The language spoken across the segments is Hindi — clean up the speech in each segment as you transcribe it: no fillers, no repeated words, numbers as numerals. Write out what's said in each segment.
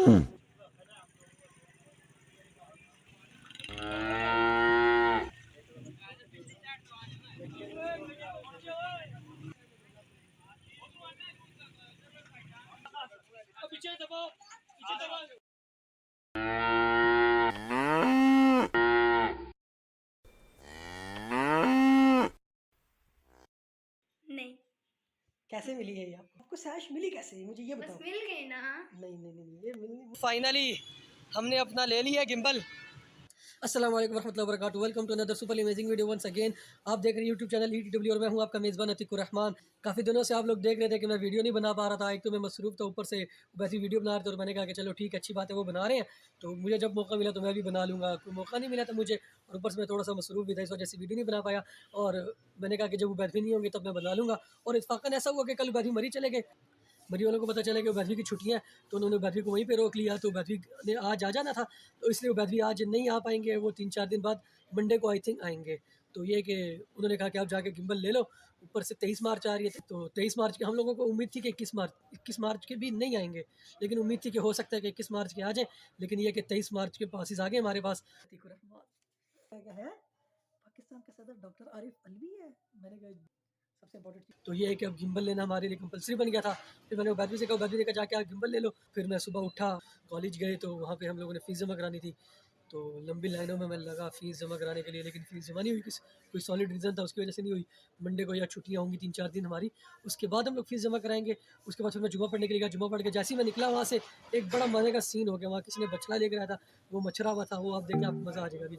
नहीं। कैसे मिली है ये आपको सैश मिली कैसे, मुझे ये बस बताओ। मिल गई ना। नहीं नहीं नहीं, ये मिलनी। फाइनली हमने अपना ले लिया गिम्बल। अस्सलाम वालेकुम रहमतुल्लाहि व बरकातुहू। Welcome to another super amazing video once again. आप देख रहे हैं यूट्यूब चैनल ETW और मैं हूं आपका मेज़बान अतीकुर रहमान। काफ़ी दिनों से आप लोग देख रहे थे कि मैं वीडियो नहीं बना पा रहा था। एक तो मैं मसरूफ़ था, ऊपर से वैसी वीडियो बना रहे थे और मैंने कहा कि चलो ठीक है, अच्छी बात है, वो बना रहे हैं तो मुझे जब मौका मिला तो मैं भी बना लूँगा। कोई मौका नहीं मिला था मुझे, और ऊपर से मैं थोड़ा सा मसरूफ़ भी था, इस वजह से वीडियो नहीं बना पाया। और मैंने कहा कि जब वो बैठ भी नहीं होंगे तब मैं बना लूँगा। और इत्फाक़न ऐसा हुआ कि कल बैठी मरी चले गए। मरी वालों को पता चला कि वो बैठवी की छुट्टियाँ हैं, तो उन्होंने बैठवी को वहीं पे रोक लिया। तो बैठवी ने आज आ जाना था, तो इसलिए वो बैठवी आज नहीं आ पाएंगे। वो 3-4 दिन बाद मंडे को आई थिंक आएंगे। तो ये कि उन्होंने कहा कि आप जाके गिम्बल ले लो। ऊपर से 23 मार्च आ रही है, तो 23 मार्च की हम लोगों को उम्मीद थी कि 21 मार्च के भी नहीं आएंगे, लेकिन उम्मीद थी कि हो सकता है कि 21 मार्च के आ जाए। लेकिन ये कि 23 मार्च के पासिस आ गए हमारे पास। क्या है, पाकिस्तान के सदर डॉक्टर आरिफ अलवी है। मैंने कहा सबसे इंपॉर्टेंट चीज़ तो ये है कि अब गिम्बल लेना हमारे लिए कंपलसरी बन गया था। फिर मैंने बैटरी से कहा, बैटरी लेकर जाके आप गिम्बल ले लो। फिर मैं सुबह उठा, कॉलेज गए तो वहाँ पे हम लोगों ने फ़ीस जमा करानी थी। तो लंबी लाइनों में मैं लगा फ़ीस जमा कराने के लिए, लेकिन फ़ीस जमा नहीं हुई। कोई सॉलिड रीज़न था, उसकी वजह से नहीं हुई। मंडे को या छुट्टियाँ होंगी 3-4 दिन हमारी, उसके बाद हम लोग फ़ीस जमा कराएंगे। उसके बाद फिर मैं जुम्मा पढ़ने के लिए गया। जुम्मा पढ़ के जैसे ही मैं निकला वहाँ से, एक बड़ा मज़े का सीन हो गया। वहाँ किसी ने बछड़ा लेकर आया था, वो मछरा हुआ था। वो आप देखें, आपको मज़ा आ जाएगा अभी।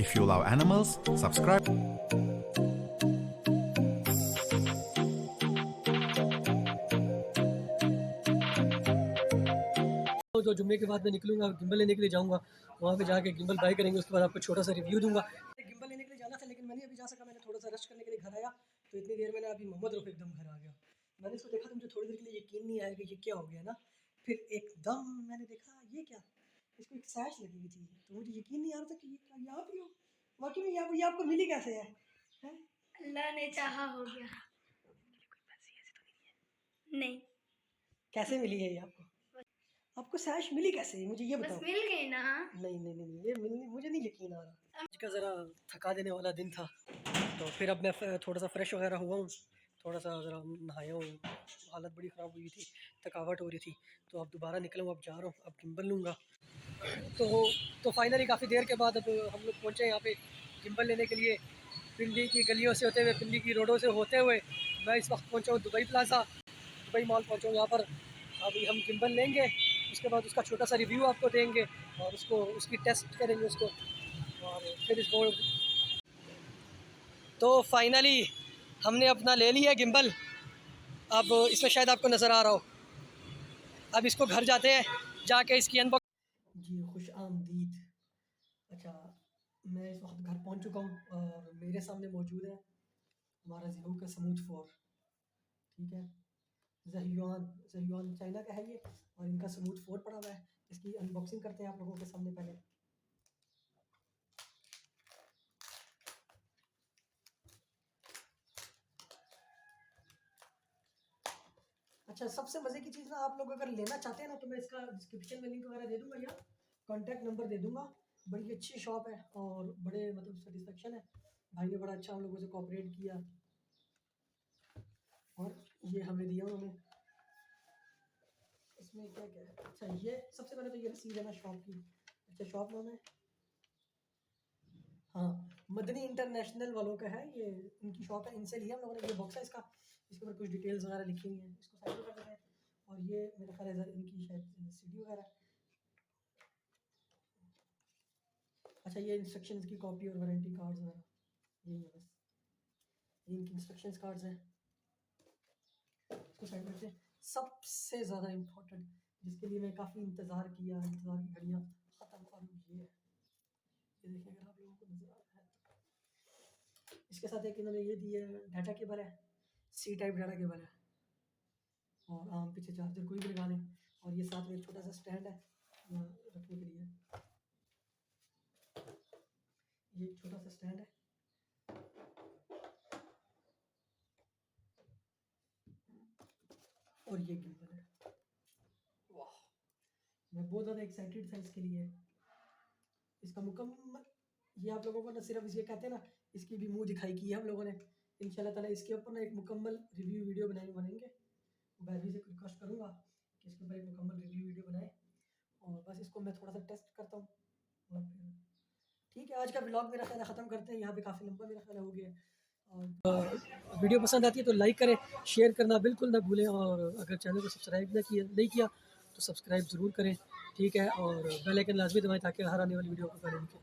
If you love animals, subscribe. तो जुम्मे के बाद मैं निकलूँगा, गिम्बल लेने के लिए जाऊँगा। वहाँ पे जाके गिम्बल बाय करेंगे, उसके बाद आपको छोटा सा रिव्यू दूँगा। गिम्बल लेने के लिए जाना था, लेकिन मैं नहीं अभी जा सका। मैंने थोड़ा सा रेस्ट करने के लिए घर आया, तो इतनी देर में ना अभी मोहम्मद रफ़ी एकदम घर आ गया। मैंने इसको देखा तो मुझे थोड़ी देर के लिए यकीन नहीं आया कि ये क्या हो गया ना। फिर एकदम मैंने देखा, ये क्या, इसको एक सैश लगी हुई थी, तो मुझे यकीन नहीं आ रहा था कि ये क्या, ये आप ही हो। वाकई में ये आपको मिली कैसे है, हैं? अल्लाह ने चाहा हो गया। नहीं। कैसे मिली है ये आपको? आपको सैश मिली कैसे, मुझे ये बस बताओ। मिल गई ना। नहीं नहीं नहीं, ये मिलनी, मुझे नहीं यकीन आ रहा। आज का ज़रा थका देने वाला दिन था, तो फिर अब मैं थोड़ा सा फ्रेश वगैरह हुआ हूँ, थोड़ा सा ज़रा नहाया हूँ। हालत बड़ी ख़राब हुई थी, थकावट हो रही थी, तो अब दोबारा निकला हूँ, अब जा रहा हूँ, अब गिम्बल लूँगा। तो फाइनली काफ़ी देर के बाद अब हम लोग पहुँचे यहाँ पे गिम्बल लेने के लिए। पिंडी की गलियों से होते हुए, पिंडी की रोडों से होते हुए मैं इस वक्त पहुँचा हूँ दुबई प्लाज़ा, दुबई मॉल पहुँचा हूँ। यहाँ पर अभी हम गिम्बल लेंगे, उसके बाद उसका छोटा सा रिव्यू आपको देंगे और उसकी टेस्ट करेंगे उसको, और फिर इसको। तो फाइनली हमने अपना ले लिया गिम्बल। अब इसमें शायद आपको नज़र आ रहा हो। अब इसको घर जाते हैं, जाके इसकी अनबॉक्स। जी खुश आमदीद। अच्छा, मैं इस वक्त घर पहुंच चुका हूं और मेरे सामने मौजूद है हमारा ज़ियो का स्मूथ 4। ठीक है, ज़हियुआन ज़हियुआन चाइना का है ये, और इनका स्मूथ 4 पड़ा हुआ है। इसकी अनबॉक्सिंग करते हैं आप लोगों के सामने पहले। अच्छा, सबसे मज़े की चीज़ ना, आप लोग अगर लेना चाहते हैं ना, तो मैं इसका डिस्क्रिप्शन में लिंक वगैरह दे दूँगा या कॉन्टैक्ट नंबर दे दूँगा। बड़ी अच्छी शॉप है और बड़े मतलब सेटिस्फेक्शन है। भाई ने बड़ा अच्छा हम लोगों से कोऑपरेट किया और ये हमें दिया उन्होंने। इसमें क्या क्या है, अच्छा ये सबसे पहले तो ये रसीद है ना शॉप की। अच्छा, शॉप नाम है, हाँ, मदनी इंटरनेशनल वालों का है ये, इनकी शॉप है, इनसे लिया हम लोगों ने। ये बॉक्स है इसका, इसके ऊपर कुछ डिटेल्स वगैरह लिखी हुई हैं, इसको साइड में कर देते हैं। और ये मेरा ख्याल है इनकी शायद सीडी वगैरह। अच्छा, ये इंस्ट्रक्शंस की कॉपी और वारंटी कार्ड्स वगैरह, यही है बस, ये इनकी इंस्ट्रक्शंस कार्ड्स हैं। इसको साइड में रखते हैं। सबसे ज़्यादा इम्पोर्टेंट, जिसके लिए मैं काफ़ी इंतज़ार की घड़ियाँ ख़त्म, और ये है ये देखिए अगर आप लोगों को नजर आ रहा है तो। इसके साथ एक इन्होंने ये दिया है, डाटा केबल है, सी टाइप डाटा केबल है, और आम पीछे चार्जर कोई भी लगा लें। और ये साथ में एक छोटा सा स्टैंड है यहाँ रखने के लिए, ये एक छोटा सा स्टैंड है। और ये गिम्बल है। वाह, मैं बहुत ज़्यादा एक्साइटेड था इसके लिए। इसका मुकम्मल, ये आप लोगों को ना सिर्फ ये कहते हैं ना, इसकी भी मुंह दिखाई की है हम लोगों ने। इंशाल्लाह ताला इसके ऊपर ना एक मुकम्मल रिव्यू वीडियो बनेंगे। मैं भी से रिक्वेस्ट करूँगा कि इसके ऊपर एक मुकम्मल रिव्यू वीडियो बनाए। और बस इसको मैं थोड़ा सा टेस्ट करता हूँ और फिर ठीक है। आज का व्लॉग मेरा ख्याल ख़त्म करते हैं यहाँ पे, काफ़ी लंबा मेरा ख्याल हो गया। और वीडियो पसंद आती है तो लाइक करें, शेयर करना बिल्कुल ना भूलें, और अगर चैनल को सब्सक्राइब नहीं किया तो सब्सक्राइब ज़रूर करें, ठीक है। और बेल आइकन लाजमी दबाएं ताकि हर आने वाली वीडियो को पहले दिखे।